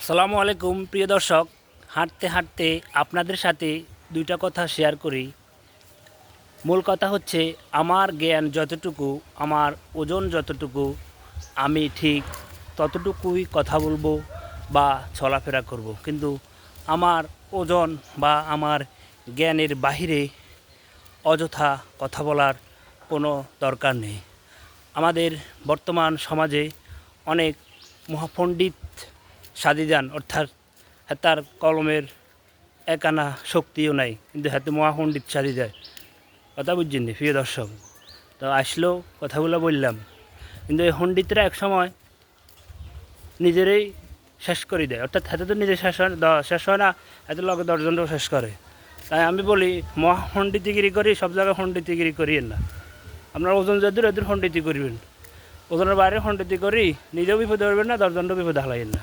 আসসালামু আলাইকুম প্রিয় দর্শক, হাঁটতে হাঁটতে আপনাদের সাথে দুইটা কথা শেয়ার করি। মূল কথা হচ্ছে, আমার জ্ঞান যতটুকু, আমার ওজন যতটুকু, আমি ঠিক ততটুকুই কথা বলবো বা চলাফেরা করব। কিন্তু আমার ওজন বা আমার জ্ঞানের বাহিরে অযথা কথা বলার কোনো দরকার নেই। আমাদের বর্তমান সমাজে অনেক মহাপণ্ডিত সাজি যান, অর্থাৎ তার কলমের একানা শক্তিও নাই, কিন্তু হাতে মহাপণ্ডিত সাজি যায়। কথা বুঝছেন নি প্রিয় দর্শক? তো আসলেও কথাগুলো বললাম, কিন্তু এই পণ্ডিতরা এক সময় নিজেরই শেষ করে দেয়, অর্থাৎ হাতে তো নিজে শেষ হয় না, হাতে লগে দশজনটাও শেষ করে। তাই আমি বলি, মহাপণ্ডিতিগিরি করি, সব জায়গায় পণ্ডিতিগিরি করিয়েন না। আপনার ওজন যাদের এদের পণ্ডিতি করবেন, ওজনের বাইরে পণ্ডিতি করি নিজেও বিপদে পড়বেন না, দশজনটাও বিপদে হালাইয়েন না।